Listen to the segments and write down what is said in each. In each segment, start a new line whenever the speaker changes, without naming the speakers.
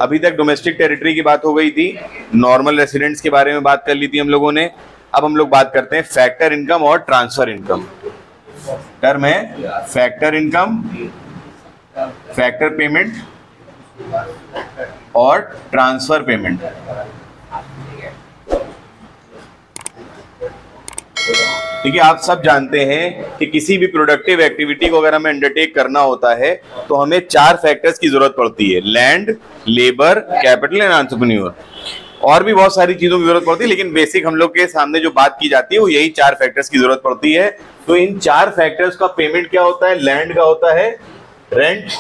अभी तक domestic territory की बात हो गई थी, नॉर्मल रेसिडेंट्स के बारे में बात कर ली थी हम लोगों ने। अब हम लोग बात करते हैं फैक्टर इनकम और ट्रांसफर इनकम। टर्म है फैक्टर इनकम, फैक्टर पेमेंट और ट्रांसफर पेमेंट। देखिए, आप सब जानते हैं कि किसी भी प्रोडक्टिव एक्टिविटी को अगर हमें अंडरटेक करना होता है तो हमें 4 फैक्टर्स की जरूरत पड़ती है, land, labour, capital and entrepreneur. और भी बहुत सारी चीजों की जरूरत पड़ती है, लेकिन बेसिक हम लोग के सामने जो बात की जाती है वो यही 4 फैक्टर्स की जरूरत पड़ती है। तो इन 4 फैक्टर्स का पेमेंट क्या होता है? लैंड का होता है रेंट,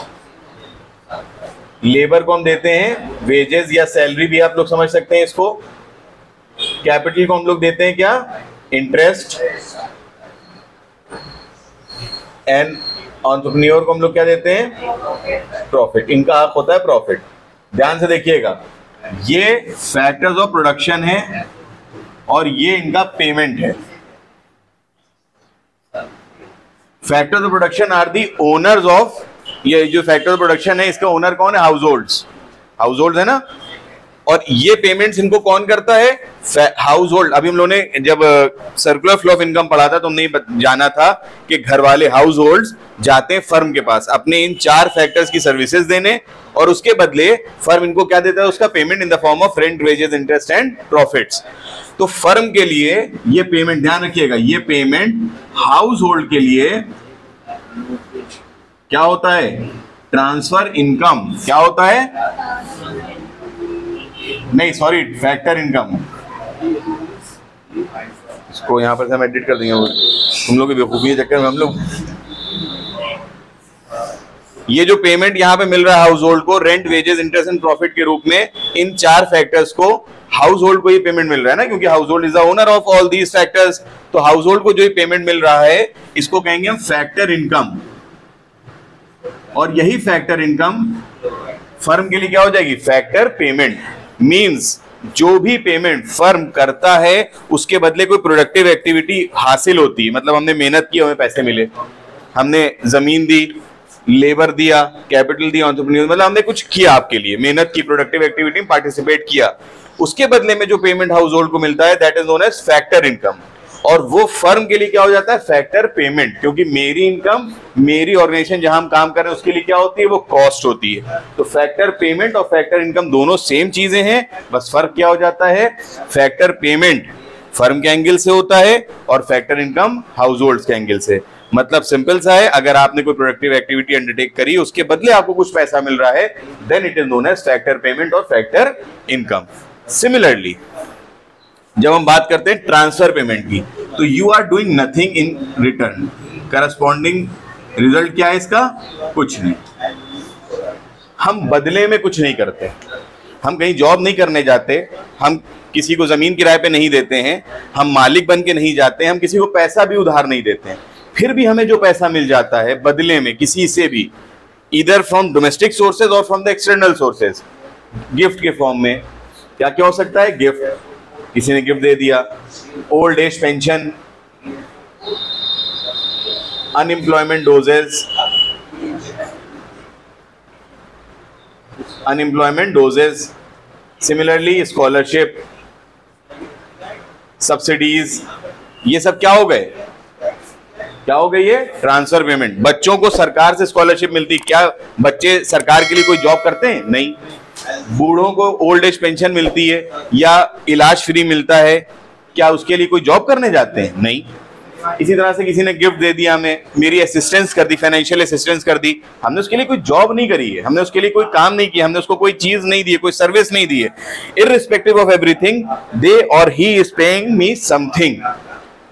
लेबर को हम देते हैं वेजेस या सैलरी भी आप लोग समझ सकते हैं इसको, कैपिटल को हम लोग देते हैं क्या? इंटरेस्ट, एंड एंटरप्रेन्योर को हम लोग क्या देते हैं? प्रॉफिट। इनका हक होता है प्रॉफिट। ध्यान से देखिएगा, ये फैक्टर्स ऑफ प्रोडक्शन है और ये इनका पेमेंट है। Factors of production are the owners of, ये जो फैक्टर ऑफ प्रोडक्शन है इसका ओनर कौन है? House holds. हाउस होल्ड है ना। और ये पेमेंट्स इनको कौन करता है? House hold. अभी हम लोगों ने जब सर्कुलर फ्लो ऑफ इनकम पढ़ा था तो हमने जाना था कि घर वाले हाउस होल्ड्स जाते हैं फर्म के पास अपने इन 4 फैक्टर्स की सर्विसेज देने, और उसके बदले फर्म इनको क्या देता है? उसका payment in the form of rent, wages, interest and profits. तो फर्म के लिए ये पेमेंट, ध्यान रखिएगा, ये पेमेंट हाउस होल्ड के लिए क्या होता है? Transfer income. क्या होता है? नहीं सॉरी, फैक्टर इनकम। इसको यहां पर से हम एडिट कर देंगे, तुम लोग की बेवकूफी के चक्कर में हम लोग। ये जो पेमेंट यहां पे मिल रहा है हाउस होल्ड को rent, wages, interest and profit के रूप में, इन 4 फैक्टर्स को हाउस होल्ड को ये पेमेंट मिल रहा है ना, क्योंकि house hold is the owner of all these factors. तो हाउस होल्ड को जो ये पेमेंट मिल रहा है इसको कहेंगे हम फैक्टर इनकम। और यही फैक्टर इनकम फर्म के लिए क्या हो जाएगी? Factor payment. मींस जो भी पेमेंट फर्म करता है उसके बदले कोई प्रोडक्टिव एक्टिविटी हासिल होती है, मतलब हमने मेहनत की, हमें पैसे मिले, हमने जमीन दी, लेबर दिया, कैपिटल दिया, एंटरप्रेन्योर, मतलब हमने कुछ किया आपके लिए, मेहनत की, प्रोडक्टिव एक्टिविटी में पार्टिसिपेट किया, उसके बदले में जो पेमेंट हाउस होल्ड को मिलता है that is known as factor income. और वो फर्म के लिए क्या हो जाता है? Factor payment. क्योंकि मेरी इनकम, मेरी ऑर्गेनाइजेशन जहां हम काम कर रहे हैं उसके लिए क्या होती है? वो कॉस्ट होती है। तो फैक्टर पेमेंट और फैक्टर इनकम दोनों सेम चीजें हैं, बस फर्क क्या हो जाता है? फैक्टर पेमेंट फर्म के एंगल से होता है और फैक्टर इनकम हाउस होल्ड के एंगल से। मतलब सिंपल सा है, अगर आपने कोई प्रोडक्टिव एक्टिविटी अंडरटेक करी, उसके बदले आपको कुछ पैसा मिल रहा है, then it is known as factor payment और फैक्टर इनकम। सिमिलरली जब हम बात करते हैं ट्रांसफर पेमेंट की, तो you are doing nothing in return. Corresponding result क्या है इसका? कुछ नहीं। हम बदले में कुछ नहीं करते, हम कहीं जॉब नहीं करने जाते, हम किसी को जमीन किराए पे नहीं देते हैं, हम मालिक बन के नहीं जाते, हम किसी को पैसा भी उधार नहीं देते हैं। फिर भी हमें जो पैसा मिल जाता है बदले में किसी से भी, इधर फ्रॉम डोमेस्टिक सोर्सेज और from the external sources, gift के फॉर्म में। क्या क्या हो सकता है? गिफ्ट, किसी ने गिफ्ट दे दिया, old age pension, unemployment doses, similarly scholarship, subsidies, ये सब क्या हो गए? क्या हो गई? ये ट्रांसफर पेमेंट। बच्चों को सरकार से स्कॉलरशिप मिलती, क्या बच्चे सरकार के लिए कोई जॉब करते हैं? नहीं। बूढ़ों को ओल्ड एज पेंशन मिलती है या इलाज फ्री मिलता है, क्या उसके लिए कोई जॉब करने जाते हैं? नहीं। इसी तरह से किसी ने गिफ्ट दे दिया हमें, मेरी असिस्टेंस कर दी, फाइनेंशियल असिस्टेंस कर दी, हमने उसके लिए कोई जॉब नहीं करी है, हमने उसके लिए कोई काम नहीं किया, हमने उसको कोई चीज नहीं दी है, कोई सर्विस नहीं दी है। इररिस्पेक्टिव ऑफ एवरीथिंग, दे और he is paying me something.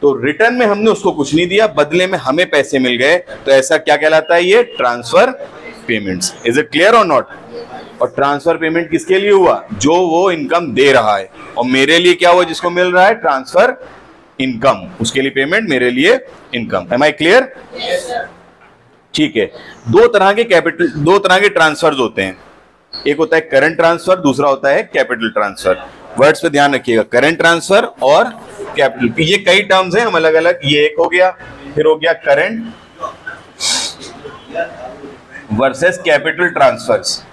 तो रिटर्न में हमने उसको कुछ नहीं दिया, बदले में हमें पैसे मिल गए, तो ऐसा क्या कहलाता है? ये transfer payments. Is it clear or not? और ट्रांसफर पेमेंट किसके लिए हुआ? जो वो इनकम दे रहा है। और मेरे लिए क्या हुआ जिसको मिल रहा है? ट्रांसफर इनकम, उसके लिए पेमेंट, मेरे लिए इनकम। M I clear? ठीक है। दो तरह के ट्रांसफर्स होते हैं, एक होता है करंट ट्रांसफर, दूसरा होता है कैपिटल ट्रांसफर। वर्ड्स पे ध्यान रखिएगा, करंट ट्रांसफर और कैपिटल। ये कई टर्म्स हैं, हम अलग अलग, ये एक हो गया, फिर हो गया करंट वर्सेस कैपिटल ट्रांसफर्स।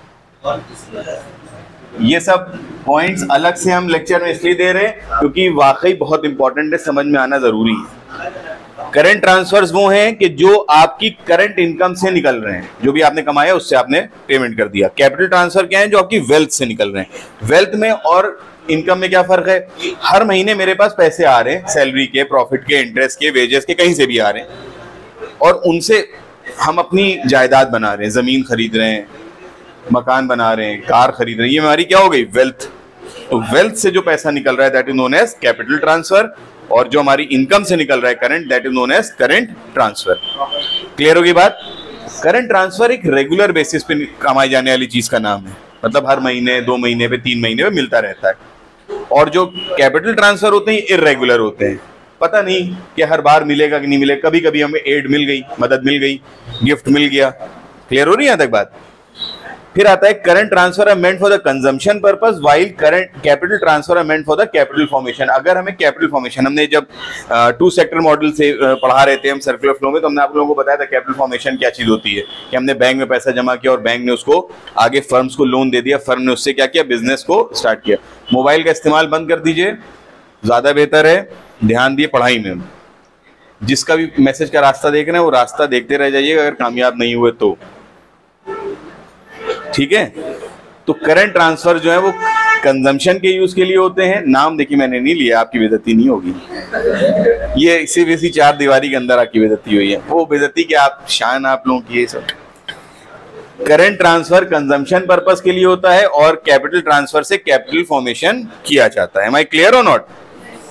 ये सब पॉइंट्स अलग से हम लेक्चर में इसलिए दे रहे हैं क्योंकि वाकई बहुत इंपॉर्टेंट है, समझ में आना जरूरी है। करंट ट्रांसफर्स वो हैं कि जो आपकी करंट इनकम से निकल रहे हैं, जो भी आपने कमाया उससे आपने पेमेंट कर दिया। कैपिटल ट्रांसफर क्या है? जो आपकी वेल्थ से निकल रहे हैं। वेल्थ में और इनकम में क्या फर्क है? हर महीने मेरे पास पैसे आ रहे हैं, सैलरी के, प्रॉफिट के, इंटरेस्ट के, वेजेस के, कहीं से भी आ रहे हैं, और उनसे हम अपनी जायदाद बना रहे हैं, जमीन खरीद रहे हैं, मकान बना रहे हैं, कार खरीद रहे हैं। ये हमारी क्या हो गई? वेल्थ। तो वेल्थ से जो पैसा निकल रहा है that is known as capital transfer, और जो हमारी इनकम से निकल रहा है current, that is known as current transfer. Clear होगी बात? करंट ट्रांसफर एक रेगुलर बेसिस पे कमाई जाने वाली चीज का नाम है, मतलब हर महीने, 2 महीने पे, 3 महीने पे मिलता रहता है। और जो कैपिटल ट्रांसफर होते हैं इर्रेगुलर होते हैं, पता नहीं कि हर बार मिलेगा कि नहीं मिलेगा। कभी कभी हमें एड मिल गई, मदद मिल गई, गिफ्ट मिल गया। क्लियर हो रही है यहाँ तक बात? फिर आता है current transfer are meant for the consumption purpose while current capital transfer are meant for the capital formation. अगर हमें कैपिटल फॉर्मेशन, हमने जब 2 सेक्टर मॉडल से पढ़ा रहे थे हम सर्कुलर फ्लो में, तो हमने आप लोगों को बताया था कैपिटल फॉर्मेशन क्या चीज होती है, कि हमने बैंक में पैसा जमा किया और बैंक ने उसको आगे फर्म्स को लोन दे दिया, फर्म ने उससे क्या किया? बिजनेस को स्टार्ट किया। मोबाइल का इस्तेमाल बंद कर दीजिए, ज्यादा बेहतर है। ध्यान दिए पढ़ाई में। जिसका भी मैसेज का रास्ता देख रहे हैं वो रास्ता देखते रह जाइएगा, अगर कामयाब नहीं हुए तो। ठीक है? तो करंट ट्रांसफर जो है वो कंजम्पशन के यूज के लिए होते हैं। नाम देखिए मैंने नहीं लिया, आपकी बेइज्जती नहीं होगी, ये सिर्फ इसी 4 दीवारी के अंदर आपकी बेइज्जती हुई है, वो बेइज्जती की आप शान आप लोगों की। ये सब करंट ट्रांसफर कंजम्पशन पर्पस के लिए होता है और कैपिटल ट्रांसफर से कैपिटल फॉर्मेशन किया जाता है। Am I clear or not?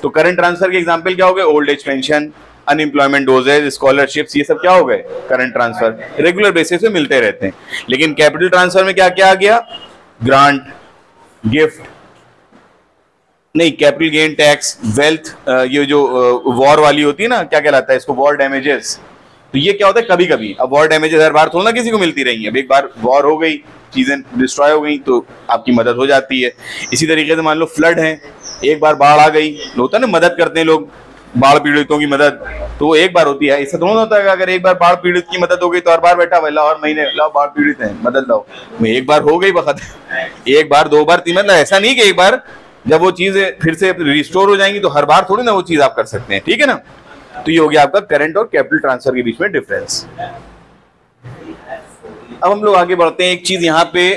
तो करंट ट्रांसफर के एग्जांपल क्या हो गए? Old age pension, unemployment doses, scholarships, ये सब क्या हो गए? करंट ट्रांसफर, रेगुलर बेसिस पे मिलते रहते हैं। लेकिन कैपिटल ट्रांसफर में क्या क्या आ गया? ग्रांट, गिफ्ट नहीं, कैपिटल गेन टैक्स, वेल्थ, ये जो वॉर वाली होती है ना, क्या कहलाता है इसको? War damages. तो ये क्या होता है? कभी कभी। अब वॉर डैमेजेस हर बार थोड़ा ना किसी को मिलती रही है। अब एक बार वॉर हो गई, चीजें डिस्ट्रॉय हो गई, तो आपकी मदद हो जाती है। इसी तरीके से मान लो फ्लड है, एक बार बाढ़ आ गई, होता है ना मदद करते हैं लोग, बाढ़ पीड़ितों की मदद, तो वो एक बार होती है। इससे दोनों होता है, अगर एक बार बाढ़ पीड़ित की मदद हो गई तो हर बार बैठा हुआ लाओ, हर महीने लाओ, बाढ़ पीड़ित है मदद लाओ। एक बार हो गई बखत, एक बार, 2 बार, 3, मतलब ऐसा नहीं कि एक बार। जब वो चीजें फिर से रिस्टोर हो जाएंगी तो हर बार थोड़ी ना वो चीज आप कर सकते हैं। ठीक है ना? तो ये हो गया आपका करंट और कैपिटल ट्रांसफर के बीच में डिफरेंस। अब हम लोग आगे बढ़ते हैं। एक चीज यहाँ पे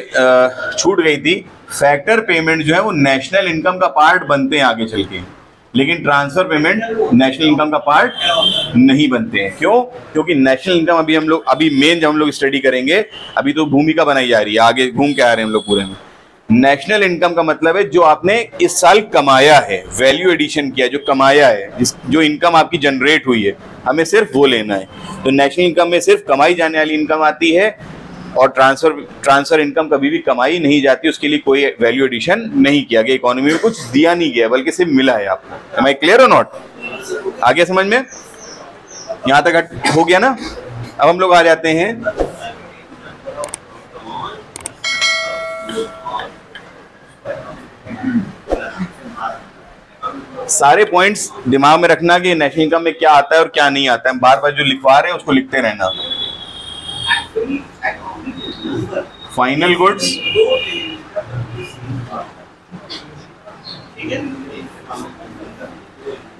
छूट गई थी, फैक्टर पेमेंट जो है वो नेशनल इनकम का पार्ट बनते हैं आगे चल के, लेकिन ट्रांसफर पेमेंट नेशनल इनकम का पार्ट नहीं बनते हैं। क्यों? क्योंकि नेशनल इनकम अभी मेन जब हम लोग स्टडी करेंगे, अभी तो भूमिका बनाई जा रही है, आगे घूम के आ रहे हैं हम लोग पूरे में। नेशनल इनकम का मतलब है जो आपने इस साल कमाया है, वैल्यू एडिशन किया, जो कमाया है, जो इनकम आपकी जनरेट हुई है, हमें सिर्फ वो लेना है। तो नेशनल इनकम में सिर्फ कमाई जाने वाली इनकम आती है, और ट्रांसफर इनकम कभी भी कमाई नहीं जाती, उसके लिए कोई वैल्यू एडिशन नहीं किया गया, इकोनॉमी में कुछ दिया नहीं गया, बल्कि सिर्फ मिला है आपको। M I clear or not? आगे समझ में? यहां तक हो गया ना? अब हम लोग आ जाते हैं सारे पॉइंट्स दिमाग में रखना कि नेशनल इनकम में क्या आता है और क्या नहीं आता है। बार बार जो लिखवा रहे हैं उसको लिखते रहना। फाइनल गुड्स,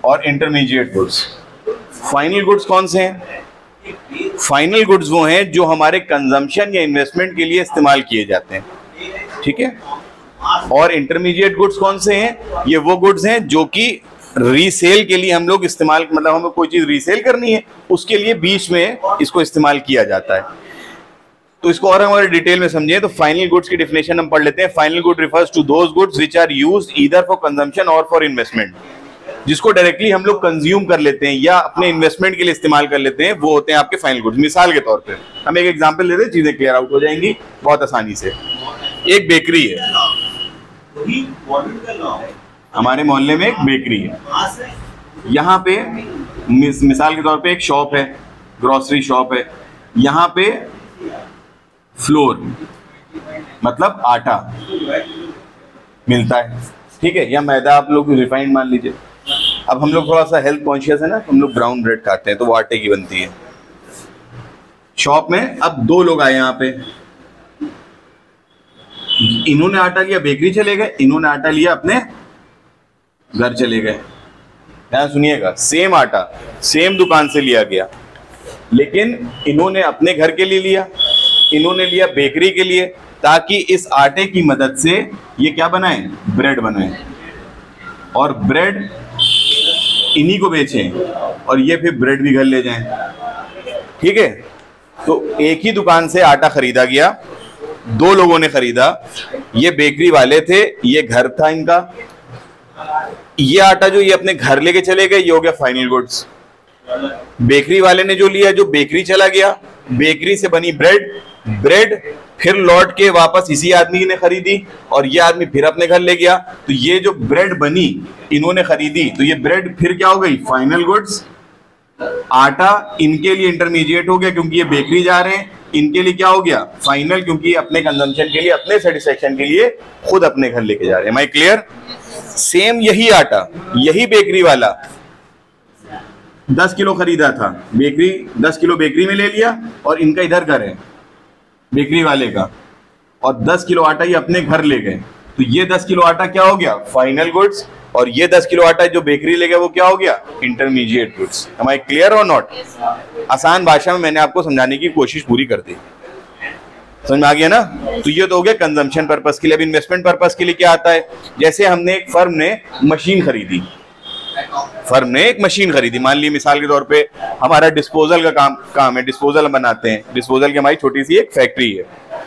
और इंटरमीडिएट गुड्स। फाइनल गुड्स कौन से हैं? फाइनल गुड्स वो हैं जो हमारे कंजम्पशन या इन्वेस्टमेंट के लिए इस्तेमाल किए जाते हैं। ठीक है? और इंटरमीडिएट गुड्स कौन से हैं? ये वो गुड्स हैं जो कि रीसेल के लिए हम लोग इस्तेमाल, मतलब हमें कोई चीज रीसेल करनी है उसके लिए बीच में इसको इस्तेमाल किया जाता है। तो इसको और हमारे डिटेल में समझें तो फाइनल गुड्स की डेफिनेशन हम पढ़ लेते हैं। Final good refers to those goods which are used either for consumption or for investment. जिसको डायरेक्टली हम लोग कंज्यूम कर लेते हैं या अपने इन्वेस्टमेंट के लिए इस्तेमाल कर लेते हैं, वो होते हैं आपके फाइनल गुड्स। मिसाल के तौर पे हम एक एग्जांपल लेते हैं, चीजें क्लियर आउट हो जाएंगी बहुत आसानी से। एक बेकरी है, हमारे मोहल्ले में एक बेकरी है। यहाँ पे मिसाल के तौर पे एक शॉप है, ग्रोसरी शॉप है। यहाँ पे फ्लोर मतलब आटा मिलता है, ठीक है, या मैदा, आप लोग रिफाइंड मान लीजिए। अब हम लोग थोड़ा सा हेल्थ कॉन्शियस है ना, हम लोग ब्राउन ब्रेड खाते हैं तो वो आटे की बनती है। शॉप में अब 2 लोग आए यहाँ पे, इन्होंने आटा लिया बेकरी चले गए, इन्होंने आटा लिया अपने घर चले गए। ध्यान सुनिएगा, सेम आटा सेम दुकान से लिया गया, लेकिन इन्होंने अपने घर के लिए लिया, इन्होंने लिया बेकरी के लिए, ताकि इस आटे की मदद से ये क्या बनाए, ब्रेड बनाए, और ब्रेड इन्हीं को बेचें और ये फिर ब्रेड भी घर ले जाएं। ठीक है, तो एक ही दुकान से आटा खरीदा गया, दो लोगों ने खरीदा, ये बेकरी वाले थे, ये घर था इनका। ये आटा जो ये अपने घर लेके चले गए, ये हो गया फाइनल गुड्स। बेकरी वाले ने जो लिया, जो बेकरी चला गया, बेकरी से बनी ब्रेड, ब्रेड फिर लौट के वापस इसी आदमी ने खरीदी और ये आदमी फिर अपने घर ले गया। तो ये जो ब्रेड बनी इन्होंने खरीदी, तो ये ब्रेड फिर क्या हो गई, फाइनल गुड्स। आटा इनके लिए इंटरमीडिएट हो गया क्योंकि ये बेकरी जा रहे हैं, इनके लिए क्या हो गया, फाइनल, क्योंकि अपने कंजम्पशन के लिए, अपने सेटिस्फेक्शन के लिए खुद अपने घर लेके जा रहे हैं। M I clear? सेम यही आटा, यही बेकरी वाला 10 किलो खरीदा था, बेकरी 10 किलो बेकरी में ले लिया और इनका इधर घर है बेकरी वाले का, और 10 किलो आटा ये अपने घर ले गए। तो ये 10 किलो आटा क्या हो गया, फाइनल गुड्स, और ये 10 किलो आटा जो बेकरी ले गया वो क्या हो गया, intermediate goods. Am I clear or not? आसान भाषा में मैंने आपको समझाने की कोशिश पूरी कर दी, समझ में आ गया ना? तो ये तो हो गया कंजम्पशन पर्पस के लिए। अब इन्वेस्टमेंट पर्पस के लिए क्या आता है, जैसे हमने एक फर्म ने मशीन खरीदी, फर्म ने एक मशीन खरीदी, मान ली मिसाल के तौर पे हमारा डिस्पोजल का काम है, डिस्पोजल बनाते हैं, डिस्पोजल की हमारी छोटी सी एक फैक्ट्री है,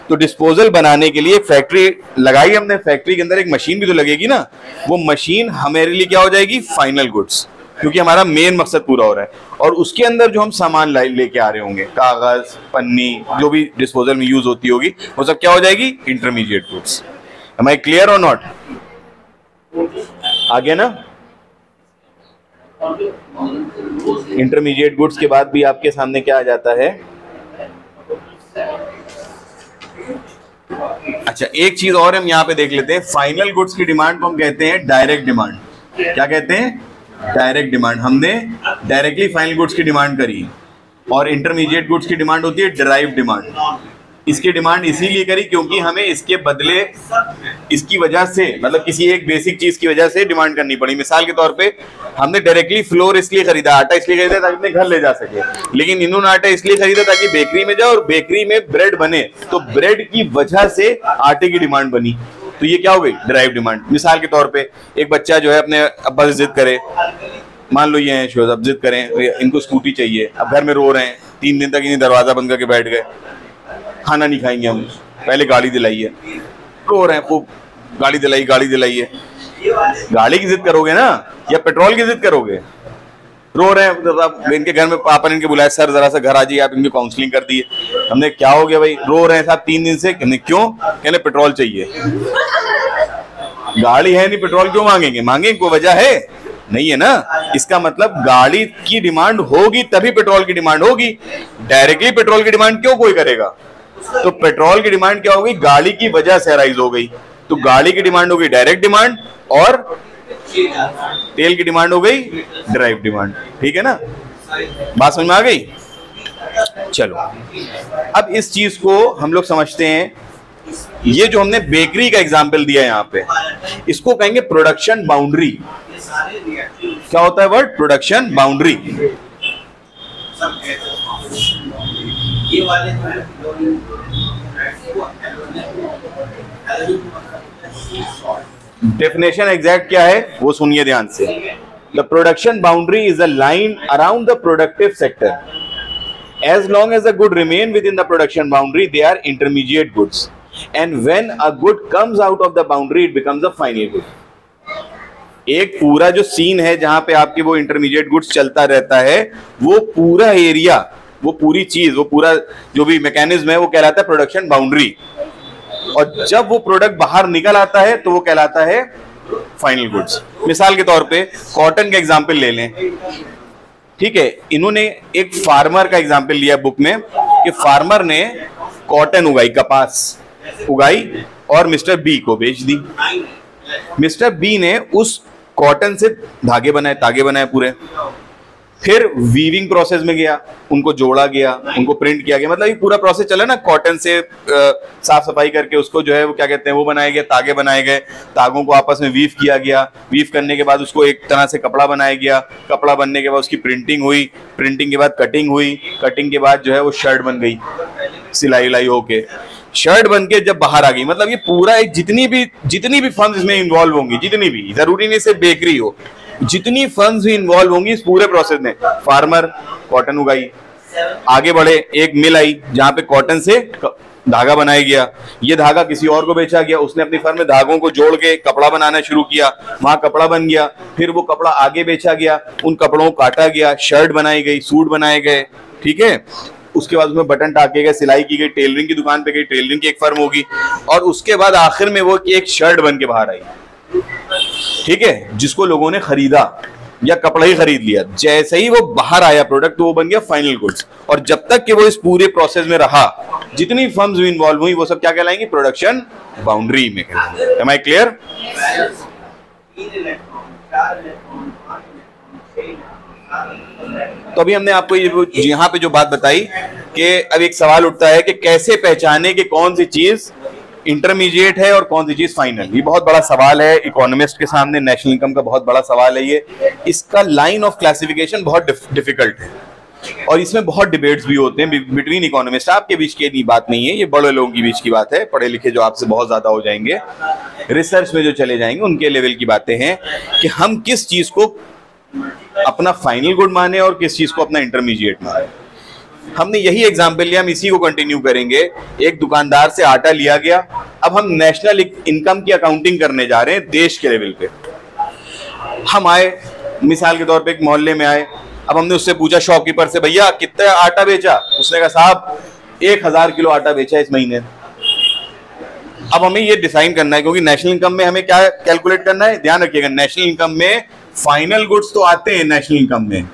तो डिस्पोजल बनाने के लिए एक फैक्ट्री लगाई हमने, फैक्ट्री के अंदर एक मशीन भी तो लगेगी ना, वो मशीन हमारे लिए क्या हो जाएगी, फाइनल गुड्स, क्योंकि हमारा मेन मकसद पूरा हो रहा है। और उसके अंदर जो हम सामान लेके आ रहे होंगे, कागज, पन्नी, जो भी डिस्पोजल में यूज होती होगी, वो सब क्या हो जाएगी, intermediate goods. Am I clear or not? आ गया ना? इंटरमीडिएट गुड्स के बाद भी आपके सामने क्या आ जाता है, अच्छा एक चीज और हम यहाँ पे देख लेते हैं, फाइनल गुड्स की डिमांड को हम कहते हैं डायरेक्ट डिमांड। क्या कहते हैं, डायरेक्ट डिमांड। हमने डायरेक्टली फाइनल गुड्स की डिमांड करी, और इंटरमीडिएट गुड्स की डिमांड होती है डिराइव डिमांड। इसकी डिमांड इसीलिए करी क्योंकि हमें इसके बदले, इसकी वजह से, मतलब किसी एक बेसिक चीज की वजह से डिमांड करनी पड़ी। मिसाल के तौर पे हमने डायरेक्टली फ्लोर इसलिए खरीदा, आटा इसलिए खरीदा ताकि अपने घर ले जा सके, लेकिन इन्होंने आटा इसलिए खरीदा ताकि बेकरी में जाए और बेकरी में ब्रेड बने, तो ब्रेड की वजह से आटे की डिमांड बनी, तो ये क्या हो गई, ड्राइव डिमांड। मिसाल के तौर पे एक बच्चा जो है अपने अब्बा से जिद करे, मान लो ये हैं शोज, अब जिद करें, इनको स्कूटी चाहिए, अब घर में रो रहे हैं, 3 दिन तक इन्हें दरवाजा बंद करके बैठ गए, खाना नहीं खाएंगे हम, पहले गाड़ी दिलाई है, रो रहे हैं खूब, गाड़ी दिलाई है। गाड़ी की जिद करोगे ना या पेट्रोल की जिद करोगे? रो रहे हैं, इनके घर में पापा ने इनके बुलाया, सर जरा सा घर आ जाइए, आप इनकी काउंसलिंग कर दिए। हमने क्या हो गया भाई, रो रहे हैं साहब 3 दिन से, क्यों? कहने पेट्रोल चाहिए। गाड़ी है नहीं, पेट्रोल क्यों मांगेंगे? मांगेंगे, कोई वजह है? नहीं है ना। इसका मतलब गाड़ी की डिमांड होगी तभी पेट्रोल की डिमांड होगी, डायरेक्टली पेट्रोल की डिमांड क्यों कोई करेगा? तो पेट्रोल की डिमांड क्या हो गई, गाड़ी की वजह से अराइज हो गई, तो गाड़ी की डिमांड हो गई डायरेक्ट डिमांड, और तेल की डिमांड हो गई ड्राइव डिमांड। ठीक है ना, बात समझ में आ गई? चलो अब इस चीज को हम लोग समझते हैं। ये जो हमने बेकरी का एग्जांपल दिया यहाँ पे, इसको कहेंगे प्रोडक्शन बाउंड्री। क्या होता है word, production boundary. Definition exact क्या है वो सुनिए ध्यान से। The production boundary is a line around the productive sector. As long as the good remain within the production boundary, they are intermediate goods. And when a good comes out of the boundary, it becomes a final good. एक पूरा जो scene है जहां पे आपके वो intermediate goods चलता रहता है, वो पूरा एरिया, वो पूरी चीज, वो पूरा जो भी मैकेनिज्म है वो कहलाता है प्रोडक्शन बाउंड्री। और जब वो प्रोडक्ट बाहर निकल आता है तो वो कहलाता है फाइनल गुड्स। मिसाल के तौर पे कॉटन का एग्जांपल ले लें, ठीक है। इन्होंने एक फार्मर का एग्जांपल लिया बुक में कि फार्मर ने कॉटन उगाई, कपास उगाई और मिस्टर बी को बेच दी। मिस्टर बी ने उस कॉटन से धागे बनाए, तागे बनाए पूरे, फिर वीविंग प्रोसेस में गया, उनको जोड़ा गया, उनको प्रिंट किया गया, मतलब ये पूरा प्रोसेस चला ना, कॉटन से साफ सफाई करके उसको जो है वो क्या कहते हैं वो बनाए गए, तागे बनाए गए, तागों को आपस में वीव किया गया, वीव करने के बाद उसको एक तरह से कपड़ा बनाया गया, कपड़ा बनने के बाद उसकी प्रिंटिंग हुई, प्रिंटिंग के बाद कटिंग हुई, कटिंग के बाद जो है वो शर्ट बन गई, सिलाई उलाई होके शर्ट बन के जब बाहर आ गई। मतलब ये पूरा एक जितनी भी फर्म्स इसमें इन्वॉल्व होंगी, जितनी भी, जरूरी नहीं सिर्फ बेकरी हो, जितनी फर्म्स भी इन्वॉल्व होंगी इस पूरे प्रोसेस में, फार्मर कॉटन उगाई, आगे बढ़े एक मिल आई जहां पे कॉटन से धागा बनाया गया, ये धागा किसी और को बेचा गया, उसने अपनी फर्म में धागों को जोड़ के कपड़ा बनाना शुरू किया, वहां कपड़ा बन गया, फिर वो कपड़ा आगे बेचा गया, उन कपड़ों को काटा गया, शर्ट बनाई गई, सूट बनाए गए, ठीक है। उसके बाद उसमें बटन टाके गए, सिलाई की गई, टेलरिंग की दुकान पे गई, टेलरिंग की एक फर्म होगी, और उसके बाद आखिर में वो एक शर्ट बन के बाहर आई, ठीक है, जिसको लोगों ने खरीदा या कपड़ा ही खरीद लिया। जैसे ही वो बाहर आया प्रोडक्ट तो वो बन गया फाइनल गुड्स, और जब तक कि वो इस पूरे प्रोसेस में रहा, जितनी फर्म्स भी इन्वॉल्व हुई वो सब क्या कहलाएंगी, प्रोडक्शन बाउंड्री में कहलाएंगे। Am I clear? तो अभी हमने आपको ये यहाँ पे जो बात बताई कि अब एक सवाल उठता है कि कैसे पहचाने कि कौन सी चीज इंटरमीडिएट है और कौन सी चीज फाइनल। ये बहुत बड़ा सवाल है इकोनॉमिस्ट के सामने, नेशनल इनकम का बहुत बड़ा सवाल है ये। इसका लाइन ऑफ क्लासिफिकेशन बहुत डिफिकल्ट है और इसमें बहुत डिबेट्स भी होते हैं बिटवीन इकोनॉमिस्ट। आपके बीच की बात नहीं है, ये बड़े लोगों के बीच की बात है, पढ़े लिखे जो आपसे बहुत ज्यादा हो जाएंगे, रिसर्च में जो चले जाएंगे, उनके लेवल की बातें हैं कि हम किस चीज को अपना फाइनल गुड माने और किस चीज को अपना इंटरमीडिएट माने। हमने यही एग्जाम्पल लिया, हम इसी को कंटिन्यू करेंगे। एक दुकानदार से आटा लिया गया, अब हम नेशनल इनकम की अकाउंटिंग करने जा रहे हैं देश के लेवल पे। हम आए, मिसाल के तौर पे एक मोहल्ले में आए, अब हमने उससे पूछा शॉपकीपर से, भैया कितना आटा बेचा? उसने कहा साहब 1000 किलो आटा बेचा इस महीने। अब हमें ये डिसाइड करना है, क्योंकि नेशनल इनकम में हमें क्या कैलकुलेट करना है, ध्यान रखिएगा, नेशनल इनकम में फाइनल गुड्स तो आते हैं नेशनल इनकम में,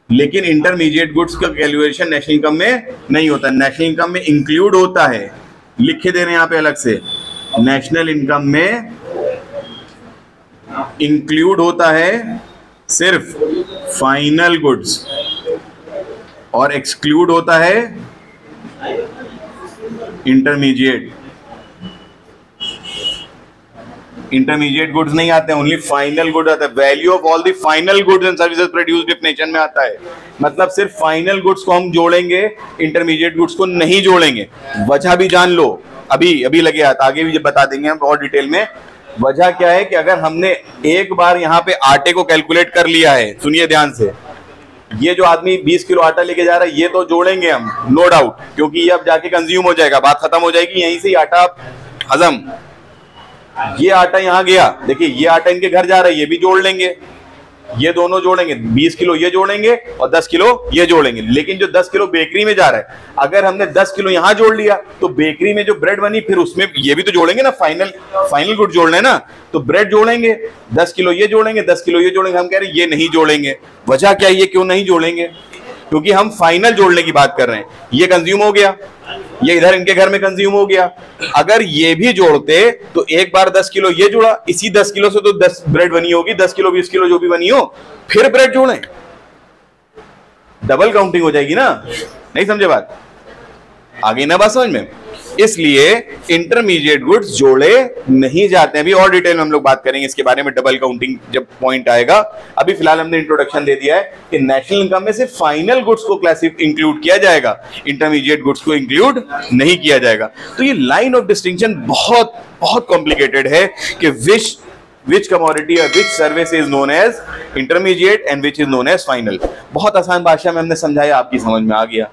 लेकिन इंटरमीडिएट गुड्स का कैलकुलेशन नेशनल इनकम में नहीं होता। नेशनल इनकम में इंक्लूड होता है, लिखे दे रहे हैं यहाँ पे अलग से, नेशनल इनकम में इंक्लूड होता है सिर्फ फाइनल गुड्स और एक्सक्लूड होता है इंटरमीडिएट। इंटरमीडिएट गुड्स नहीं आते हैं, ओनली फाइनल गुड आता है। Value of all the final goods and services produced definition में आता है, मतलब सिर्फ फाइनल गुड्स को हम जोड़ेंगे, इंटरमीडिएट गुड्स को नहीं जोड़ेंगे। वजह भी जान लो, अभी लगे हाथ, आगे भी बता देंगे हम और डिटेल में। वजह क्या है कि अगर हमने एक बार यहाँ पे आटे को कैलकुलेट कर लिया है, सुनिए ध्यान से, ये जो आदमी 20 किलो आटा लेके जा रहा है ये तो जोड़ेंगे हम, नो डाउट, क्योंकि ये अब जाके कंज्यूम हो जाएगा, बात खत्म हो जाएगी, यहीं से ही आटा हजम। ये आटा यहाँ गया, देखिए ये आटा इनके घर जा रहा है, ये भी जोड़ लेंगे, ये दोनों जोड़ेंगे, 20 किलो ये जोड़ेंगे और 10 किलो ये जोड़ेंगे। लेकिन जो 10 किलो बेकरी में जा रहा है, अगर हमने 10 किलो यहाँ जोड़ लिया तो बेकरी में जो ब्रेड बनी फिर उसमें ये भी तो जोड़ेंगे ना, फाइनल गुड जोड़ना है ना, तो ब्रेड जोड़ेंगे, 10 किलो ये जोड़ेंगे, 10 किलो ये जोड़ेंगे। हम कह रहे हैं ये नहीं जोड़ेंगे। वजह क्या है, ये क्यों नहीं जोड़ेंगे? क्योंकि हम फाइनल जोड़ने की बात कर रहे हैं। ये कंज्यूम हो गया, ये इधर इनके घर में कंज्यूम हो गया, अगर ये भी जोड़ते तो एक बार 10 किलो ये जोड़ा, इसी 10 किलो से तो 10 ब्रेड बनी होगी, 10 किलो 20 किलो जो भी बनी हो, फिर ब्रेड जोड़ें, डबल काउंटिंग हो जाएगी ना। नहीं समझे बात? आगे ना बात समझ में? इसलिए इंटरमीडिएट गुड्स जोड़े नहीं जाते हैं। अभी और डिटेल में हम लोग बात करेंगे इसके बारे में, डबल काउंटिंग जब पॉइंट आएगा। अभी फिलहाल हमने इंट्रोडक्शन दे दिया है कि नेशनल इनकम में सिर्फ फाइनल गुड्स को इंक्लूड किया जाएगा, इंटरमीडिएट गुड्स को इंक्लूड नहीं किया जाएगा। तो ये लाइन ऑफ डिस्टिंक्शन बहुत बहुत कॉम्प्लिकेटेड है कि which commodity or which service is known as intermediate and which is known as final। बहुत आसान भाषा में हमने समझाया, आपकी समझ में आ गया,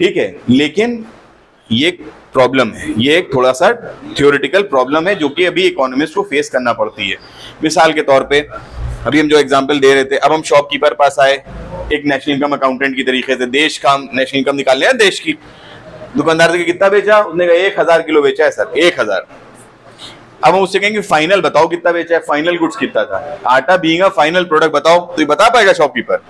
ठीक है। लेकिन ये प्रॉब्लम है, ये एक थोड़ा सा थ्योरेटिकल प्रॉब्लम है जो कि अभी इकोनॉमिस्ट को फेस करना पड़ती है। मिसाल के तौर पे अभी हम जो एग्जांपल दे रहे थे, अब हम शॉपकीपर पास आए, एक नेशनल इनकम अकाउंटेंट की तरीके से देश का नेशनल इनकम निकालने हैं देश की। दुकानदार से कितना बेचा? उसने कहा 1000 किलो बेचा है सर, 1000। अब हम उससे कहेंगे फाइनल बताओ कितना बेचा है, फाइनल गुड्स कितना था? आटा बीइंग अ फाइनल प्रोडक्ट बताओ, तो ये बता पाएगा शॉपकीपर?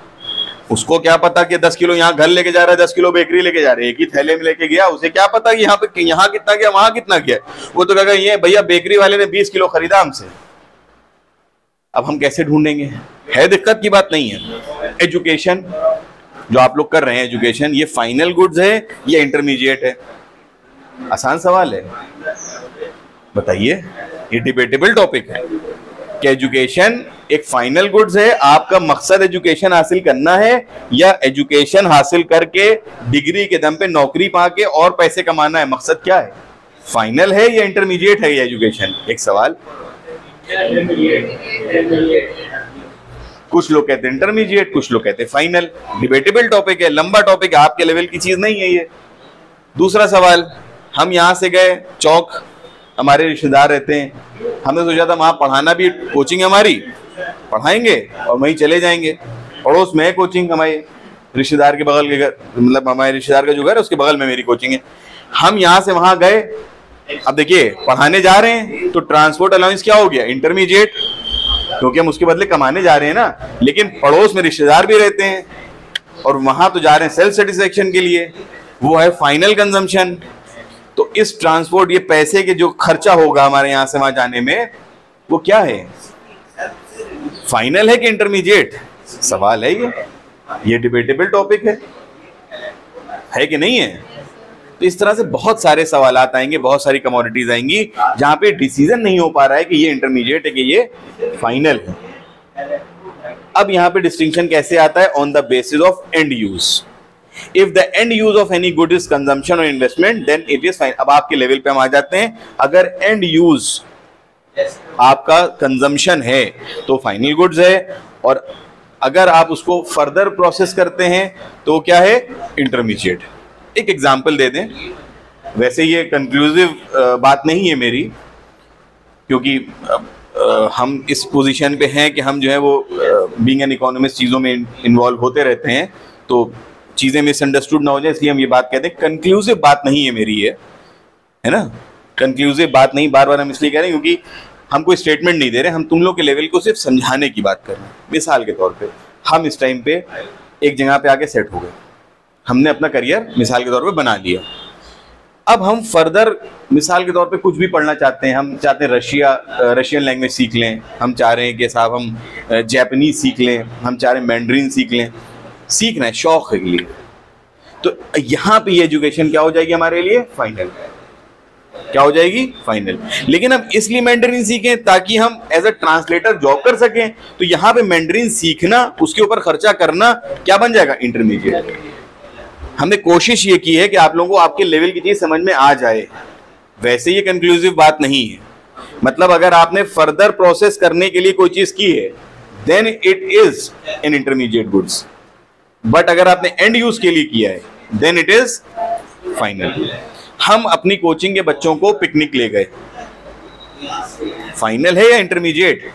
उसको क्या पता कि 10 किलो यहाँ घर लेके जा रहा है, 10 किलो बेकरी लेके जा रहे हैं, एक ही थैले में लेके गया, उसे क्या पता कि यहाँ पे यहाँ कितना गया वहां कितना गया? वो तो कहेगा ये भैया बेकरी वाले ने 20 किलो खरीदा हमसे। अब हम कैसे ढूंढेंगे? है दिक्कत की बात नहीं है, एजुकेशन, जो आप लोग कर रहे हैं एजुकेशन, ये फाइनल गुड्स है या इंटरमीडिएट है? आसान सवाल है, बताइए। ये डिबेटेबल टॉपिक है कि एजुकेशन एक फाइनल गुड्स है, आपका मकसद एजुकेशन हासिल करना है या एजुकेशन हासिल करके डिग्री के दम पे नौकरी पाके और पैसे कमाना है? मकसद क्या है? फाइनल है या इंटरमीडिएट है ये एजुकेशन? एक सवाल। कुछ लोग कहते हैं इंटरमीडिएट, कुछ लोग कहते हैं फाइनल। डिबेटेबल टॉपिक है, लंबा टॉपिक है, आपके लेवल की चीज नहीं है ये। दूसरा सवाल, हम यहां से गए चौक, हमारे रिश्तेदार रहते हैं, हमने सोचा था वहां पढ़ाना भी, कोचिंग हमारी पढ़ाएंगे और वहीं चले जाएंगे। पड़ोस में है कोचिंग, हमारे रिश्तेदार के बगल के घर, मतलब हमारे रिश्तेदार का जो घर है उसके बगल में मेरी कोचिंग है। हम यहां से वहां गए, अब देखिए पढ़ाने जा रहे हैं तो ट्रांसपोर्ट अलाउंस क्या हो गया? इंटरमीडिएट, क्योंकि हम उसके बदले कमाने जा रहे हैं ना। लेकिन पड़ोस में रिश्तेदार भी रहते हैं और वहां तो जा रहे हैं सेल्फ सेटिस्फेक्शन के लिए, वो है फाइनल कंजम्पशन। तो इस ट्रांसपोर्ट, ये पैसे के जो खर्चा होगा हमारे यहाँ से वहां जाने में, वो क्या है? फाइनल है कि इंटरमीडिएट? सवाल है ये डिबेटेबल टॉपिक है कि नहीं है? तो इस तरह से बहुत सारे सवाल आएंगे, बहुत सारी कमोडिटीज आएंगी जहां पे डिसीजन नहीं हो पा रहा है कि ये इंटरमीडिएट है कि ये फाइनल है। अब यहाँ पे डिस्टिंक्शन कैसे आता है? On the basis of end use. If the end use of any good is consumption और investment then it is fine. अब आपके लेवल पे हम आ जाते हैं, अगर एंड यूज आपका कंजम्पशन है तो फाइनल गुड्स है, और अगर आप उसको फर्दर प्रोसेस करते हैं तो क्या है? इंटरमीडिएट। एक एग्जांपल दे दें, वैसे ये कंक्लूसिव बात नहीं है मेरी, क्योंकि हम इस पोजीशन पे हैं कि हम जो है वो बीइंग एन इकोनॉमिस्ट चीज़ों में इन्वॉल्व होते रहते हैं, तो चीज़ें मिसअंडरस्टूड ना हो जाए, इसलिए हम ये बात कहते हैं। कंक्लूसिव बात नहीं है मेरी ये, है ना, कंक्लूसिव बात नहीं। बार बार हम इसलिए कह रहे हैं क्योंकि हम कोई स्टेटमेंट नहीं दे रहे, हम तुम लोग के लेवल को सिर्फ समझाने की बात कर रहे हैं। मिसाल के तौर पे हम इस टाइम पे एक जगह पे आके सेट हो गए, हमने अपना करियर मिसाल के तौर पे बना लिया। अब हम फर्दर मिसाल के तौर पे कुछ भी पढ़ना चाहते हैं, हम चाहते हैं रशियन लैंग्वेज सीख लें, हम चाह रहे हैं कि साहब हम जापानीज सीख लें, हम चाह रहे हैं मैंड्रीन सीख लें, सीखना है शौक के लिए। तो यहाँ पे ये एजुकेशन क्या हो जाएगी हमारे लिए? फाइनल। क्या हो जाएगी? फाइनल। लेकिन हम इसलिए मैंड्रीन सीखें ताकि हम एज अ ट्रांसलेटर जॉब कर सकें, तो यहाँ पे मैंड्रीन सीखना, उसके ऊपर खर्चा करना क्या बन जाएगा? इंटरमीडिएट। हमने कोशिश ये की है कि आप लोगों को आपके लेवल की चीज समझ में आ जाए, वैसे ये कंक्लूसिव बात नहीं है। मतलब अगर आपने फर्दर प्रोसेस करने के लिए कोई चीज की है then it is an intermediate goods, but अगर आपने एंड यूज के लिए किया है देन इट इज फाइनल। हम अपनी कोचिंग के बच्चों को पिकनिक ले गए, फाइनल है या इंटरमीडिएट?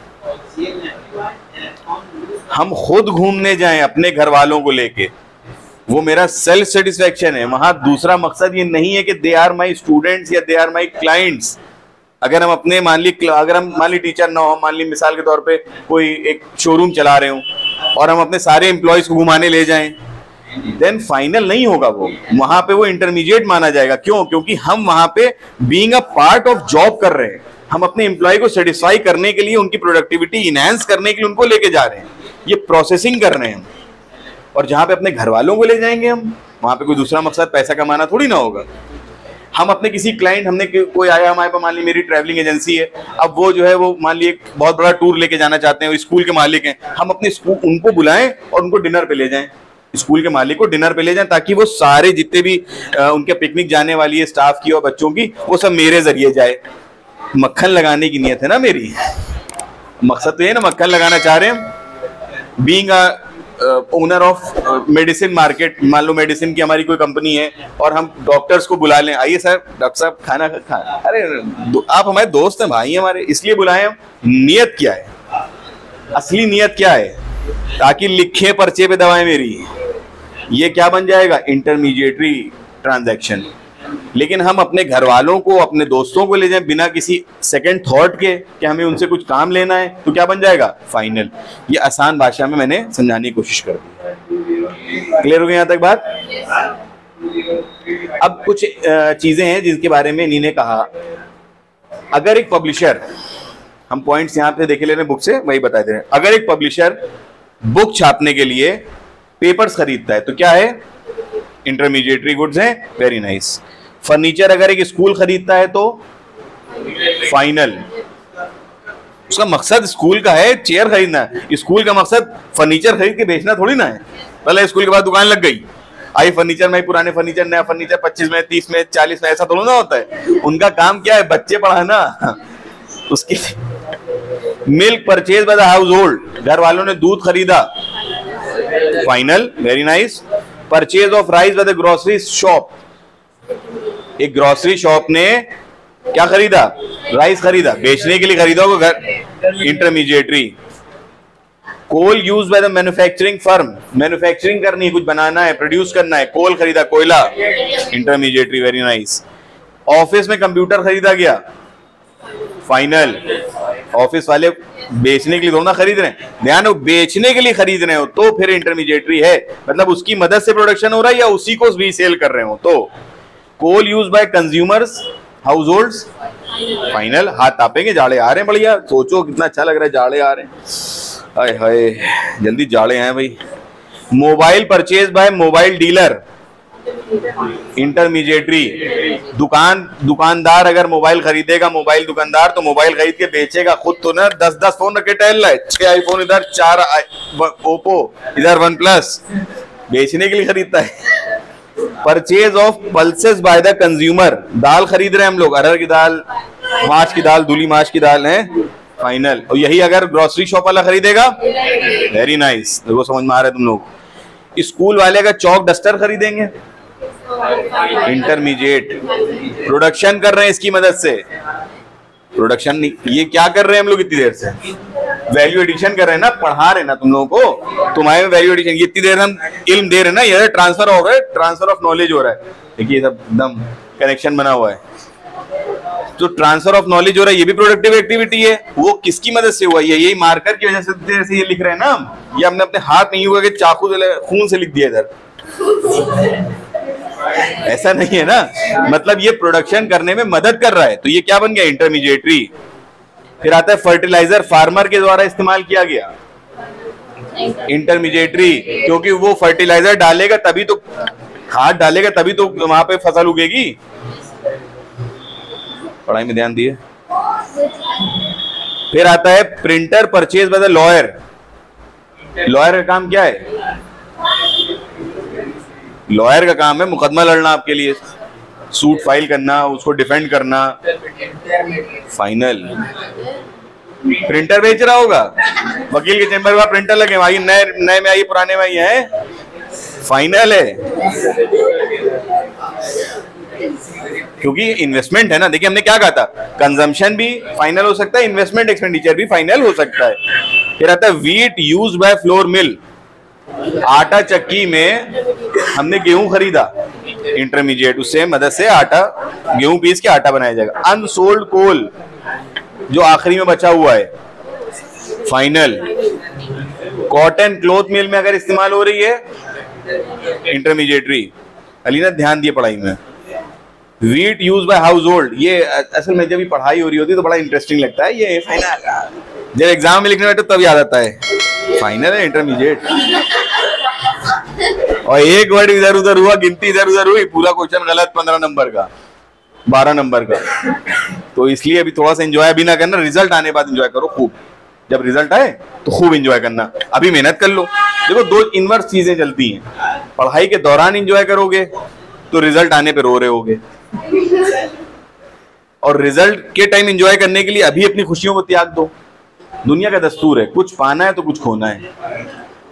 हम खुद घूमने जाएं अपने घर वालों को लेके, वो मेरा सेल्फ सेटिस्फेक्शन है। वहां दूसरा मकसद ये नहीं है कि दे आर माई स्टूडेंट्स या दे आर माई क्लाइंट्स। अगर हम अपने मान ली टीचर ना हो, मान ली मिसाल के तौर पे कोई एक शोरूम चला रहे हो और हम अपने सारे एम्प्लॉयज को घुमाने ले जाएं, देन फाइनल नहीं होगा वो, वहां पे वो इंटरमीडिएट माना जाएगा। क्यों? क्योंकि हम वहां पे being a part of job कर रहे हैं, हम अपने एम्प्लॉय को सेटिस्फाई करने के लिए, उनकी प्रोडक्टिविटी इनहेंस करने के लिए उनको लेके जा रहे हैं, ये प्रोसेसिंग कर रहे हैं हम। और जहां पे अपने घर वालों को ले जाएंगे हम, वहां पे कोई दूसरा मकसद पैसा कमाना थोड़ी ना होगा। हम अपने किसी क्लाइंट, हमने कोई आया हमारे पास, मान ली मेरी ट्रैवलिंग एजेंसी है, अब वो जो है वो मान ली एक बहुत बड़ा टूर लेके जाना चाहते हैं, वो स्कूल के मालिक हैं, हम अपने स्कूल उनको बुलाएं और उनको डिनर पे ले जाएं, स्कूल के मालिक को डिनर पे ले जाएं, ताकि वो सारे जितने भी उनके पिकनिक जाने वाली है स्टाफ की और बच्चों की, वो सब मेरे जरिए जाए। मक्खन लगाने की नियत है ना मेरी, मकसद तो ये ना, मक्खन लगाना चाह रहे हैं। Being owner of medicine market, मान लो मेडिसिन की हमारी कोई कंपनी है और हम डॉक्टर्स को बुला लें, आइए सर डॉक्टर साहब खाना अरे आप हमारे दोस्त हैं, भाई हमारे, इसलिए बुलाएं हम। नियत क्या है? असली नियत क्या है? ताकि लिखे पर्चे पे दवाएं मेरी, ये क्या बन जाएगा? Intermediary transaction. लेकिन हम अपने घर वालों को, अपने दोस्तों को ले जाएं बिना किसी सेकंड थॉट के कि हमें उनसे कुछ काम लेना है, तो क्या बन जाएगा? फाइनल। ये आसान भाषा में मैंने समझाने की कोशिश कर दी। क्लियर हो गई यहां तक बात? अब कुछ चीजें हैं जिनके बारे में इन्हीं ने कहा। अगर एक पब्लिशर, हम पॉइंट्स यहां पे देखे ले रहे हैं बुक से, वही बता दे रहे हैं। अगर एक पब्लिशर बुक छापने के लिए पेपर्स खरीदता है, तो क्या है? इंटरमीडिएटरी गुड्स है। Very nice. फर्नीचर अगर एक स्कूल खरीदता है तो फाइनल। उसका मकसद स्कूल का है चेयर खरीदना है, स्कूल का मकसद फर्नीचर खरीद के बेचना थोड़ी ना है। पहले स्कूल के बाद दुकान लग गई, आई फर्नीचर में, पुराने फर्नीचर, नया फर्नीचर, 25 में, 30 में, 40 में, ऐसा थोड़ा ना होता है। उनका काम क्या है? बच्चे पढ़ाना। उसकी milk purchase by the house hold, घर वालों ने दूध खरीदा, final. Very nice. Purchase of rice by the grocery shop, एक ग्रोसरी शॉप ने क्या खरीदा? राइस खरीदा, बेचने के लिए खरीदा होगा घर, intermediary. Coal use by the manufacturing firm, manufacturing करनी है, कुछ बनाना है, प्रोड्यूस करना है, कोल खरीदा, कोयला, इंटरमीडिएटरी। Very nice. ऑफिस में कंप्यूटर खरीदा गया, फाइनल। ऑफिस वाले बेचने के लिए थोड़ा खरीद रहे हैं, ध्यान हो, बेचने के लिए खरीद रहे हो तो फिर इंटरमीडिएटरी है, मतलब उसकी मदद से प्रोडक्शन हो रहा है या उसी को रीसेल कर रहे हो। तो coal use by consumers households, final. हाथ तापेंगे, जाड़े आ रहे हैं, बढ़िया। सोचो कितना अच्छा लग रहा है, जाड़े आ रहे हैं, हाय हाय, जल्दी जाड़े हैं भाई। Mobile purchase by mobile dealer, intermediary. दुकानदार अगर मोबाइल खरीदेगा, मोबाइल दुकानदार, तो मोबाइल खरीद के बेचेगा, खुद तो ना 10-10 फोन रख के टहल रहा है, 6 आईफोन इधर, 4 ओप्पो इधर, वन प्लस, बेचने के लिए खरीदता है। Purchase of pulses by the consumer, दाल खरीद रहे हैं हम लोग, अरहर की दाल, माछ की दाल, दूली माछ की दाल है, फाइनल। और यही अगर ग्रोसरी शॉप वाला खरीदेगा, वेरी नाइस, देखो समझ में आ रहा है तुम लोग। स्कूल वाले का चौक डस्टर खरीदेंगे, इंटरमीडिएट। प्रोडक्शन कर रहे हैं इसकी मदद से, प्रोडक्शन नहीं, ये क्या कर रहे हैं हम लोग इतनी देर से? वैल्यू एडिशन कर रहे हैं ना, पढ़ा रहे हैं ना तुम लोगों को, तुम्हारे में वैल्यू एडिशन, इतनी देर हम इल्म दे रहे हैं ना, ये ट्रांसफर हो रहा है, ट्रांसफर ऑफ नॉलेज हो रहा है। देखिए सब एकदम कनेक्शन बना हुआ है, जो ट्रांसफर ऑफ नॉलेज हो रहा है ये भी प्रोडक्टिव एक्टिविटी है। वो किसकी मदद से हुआ? ये यही मार्कर की वजह से ये लिख रहे हैं ना, ये हमने अपने हाथ नहीं हुआ कि चाकू से खून से लिख दिया इधर, ऐसा नहीं है ना, मतलब ये प्रोडक्शन करने में मदद कर रहा है, तो ये क्या बन गया? इंटरमीडिएटरी। फिर आता है फर्टिलाइजर, फार्मर के द्वारा इस्तेमाल किया गया, इंटरमीडिएटरी, क्योंकि वो फर्टिलाइजर डालेगा तभी तो, खाद डालेगा तभी तो वहां पे फसल उगेगी। पढ़ाई में ध्यान दिए। फिर आता है printer purchase by the lawyer, lawyer का काम क्या है? लॉयर का काम है मुकदमा लड़ना आपके लिए, सूट फाइल करना, उसको डिफेंड करना, फाइनल। प्रिंटर बेच रहा होगा, वकील के चेंबर में प्रिंटर लगे, भाई नए में आइए, पुराने में आइए, है, फाइनल है, क्योंकि इन्वेस्टमेंट है ना। देखिए हमने क्या कहा था, कंजम्पशन भी फाइनल हो सकता है, इन्वेस्टमेंट एक्सपेंडिचर भी फाइनल हो सकता है। फिर आता है wheat use by flour mill, आटा चक्की में हमने गेहूं खरीदा, इंटरमीडिएट, उससे मदद से आटा, गेहूं पीस के आटा बनाया जाएगा। अनसोल्ड कोल, जो आखिरी में बचा हुआ है, फाइनल। कॉटन क्लॉथ मिल में अगर इस्तेमाल हो रही है, इंटरमीडिएटरी। अलीना ध्यान दिए पढ़ाई में। Wheat use by house hold, ये असल में जब भी पढ़ाई हो रही होती है तो बड़ा इंटरेस्टिंग लगता है, ये फाइनल, जब एग्जाम में लिखने बैठो तब याद आता है, फाइनल है, इंटरमीडिएट। और एक वर्ड इधर उधर हुआ, गिनती इधर उधर हुई, पूरा क्वेश्चन गलत, 15 नंबर का, 12 नंबर का। तो इसलिए अभी थोड़ा सा एंजॉय भी ना करना, रिजल्ट आने बाद एंजॉय करो खूब, जब रिजल्ट आए तो खूब एंजॉय करना, अभी मेहनत कर लो। देखो दो इनवर्स चीजें चलती हैं, पढ़ाई के दौरान एंजॉय करोगे तो रिजल्ट आने पे रो रहे होगे, और रिजल्ट के टाइम एंजॉय करने के लिए अभी अपनी खुशियों को त्याग दो। दुनिया का दस्तूर है, कुछ पाना है तो कुछ खोना है,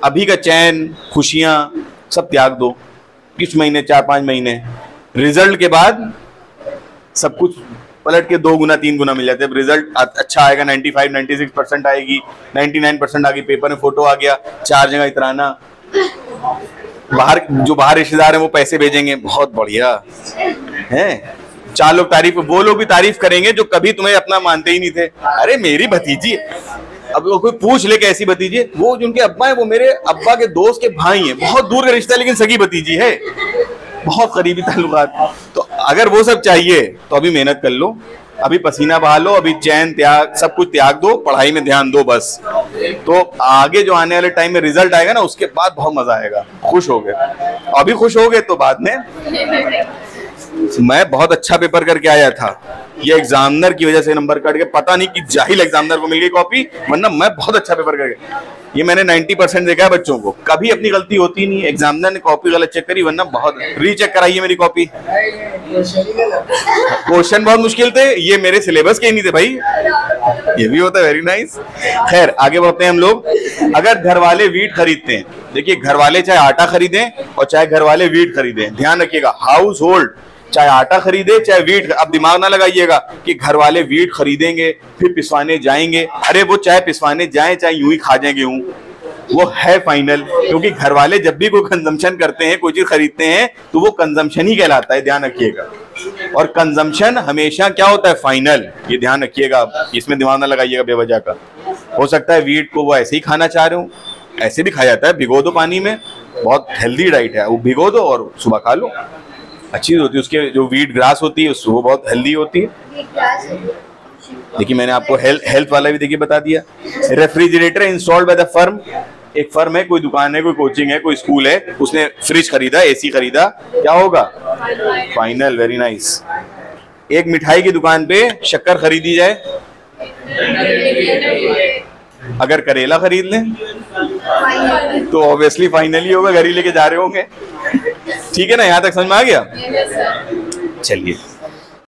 अभी का चैन, खुशियां सब त्याग दो, किस महीने, 4-5 महीने, रिजल्ट के बाद सब कुछ पलट के 2 गुना 3 गुना मिल जाते हैं। रिजल्ट अच्छा आएगा, 95-96% आएगी, 99% आ गई, पेपर में फोटो आ गया, 4 जगह इतराना, बाहर जो बाहर रिश्तेदार हैं वो पैसे भेजेंगे, बहुत बढ़िया है, 4 लोग तारीफ, वो लोग भी तारीफ करेंगे जो कभी तुम्हें अपना मानते ही नहीं थे, अरे मेरी भतीजी। अब वो कोई पूछ ले कैसी भतीजी, वो जिनके अब्बा है वो मेरे अब्बा के दोस्त के भाई हैं, बहुत दूर का रिश्ता है लेकिन सगी भतीजी है, बहुत करीबी ताल्लुकात। तो अगर वो सब चाहिए तो अभी मेहनत कर लो, अभी पसीना बहा लो, अभी चैन त्याग, सब कुछ त्याग दो, पढ़ाई में ध्यान दो बस। तो आगे जो आने वाले टाइम में रिजल्ट आएगा ना, उसके बाद बहुत मजा आएगा, खुश हो गए। अभी खुश हो गए तो बाद में। मैं बहुत अच्छा पेपर करके आया था, ये एग्जामिनर की वजह से नंबर कट गए, पता नहीं कि जाहिल एग्जामिनर को मिल गई कॉपी, वरना मैं बहुत अच्छा पेपर करके। ये मैंने 90% देखा है बच्चों को, कभी अपनी गलती होती नहीं, एग्जामिनर ने कॉपी गलत चेक करी, वरना बहुत रीचेक कराइए मेरी कॉपी। क्वेश्चन बहुत मुश्किल थे, ये मेरे सिलेबस के ही नहीं थे भाई, ये भी होता है। Very nice. खैर आगे बढ़ते हैं हम लोग। अगर घर वाले वीट खरीदते हैं, देखिए घर वाले चाहे आटा खरीदें और चाहे घर वाले वीट खरीदें, ध्यान रखिएगा, हाउस होल्ड चाहे आटा खरीदे चाहे वीट, अब दिमाग ना लगाइएगा कि घर वाले वीट खरीदेंगे फिर पिसवाने जाएंगे, अरे वो चाहे पिसवाने जाएं चाहे यूं ही खा जाएंगे गेहूं, वो है फाइनल। क्योंकि घर वाले जब भी कोई कंजम्पशन करते हैं, कोई चीज खरीदते हैं, तो वो कंजम्पशन ही कहलाता है, ध्यान रखिएगा। और कंजम्पशन हमेशा क्या होता है, फाइनल, ये ध्यान रखिएगा, इसमें दिमाग ना लगाइएगा बेवजह का। हो सकता है वीट को वो ऐसे ही खाना चाह रहे हो, ऐसे भी खाया जाता है, भिगो दो पानी में, बहुत हेल्दी डाइट है, वो भिगो दो और सुबह खा लो, अच्छी होती है। उसके जो वीट ग्रास होती है वो बहुत हेल्दी होती है। देखिए मैंने आपको हेल्थ वाला भी देखिए बता दिया। Refrigerator installed by the firm, एक फर्म है, कोई दुकान है, कोई कोचिंग है, कोई स्कूल है, उसने फ्रिज खरीदा, एसी खरीदा, क्या होगा, फाइनल। Very nice. एक मिठाई की दुकान पे शक्कर खरीदी जाए, अगर करेला खरीद लें तो ऑब्वियसली फाइनली होगा, घर ही लेके जा रहे होंगे। ठीक है ना, यहां तक समझ में आ गया? चलिए।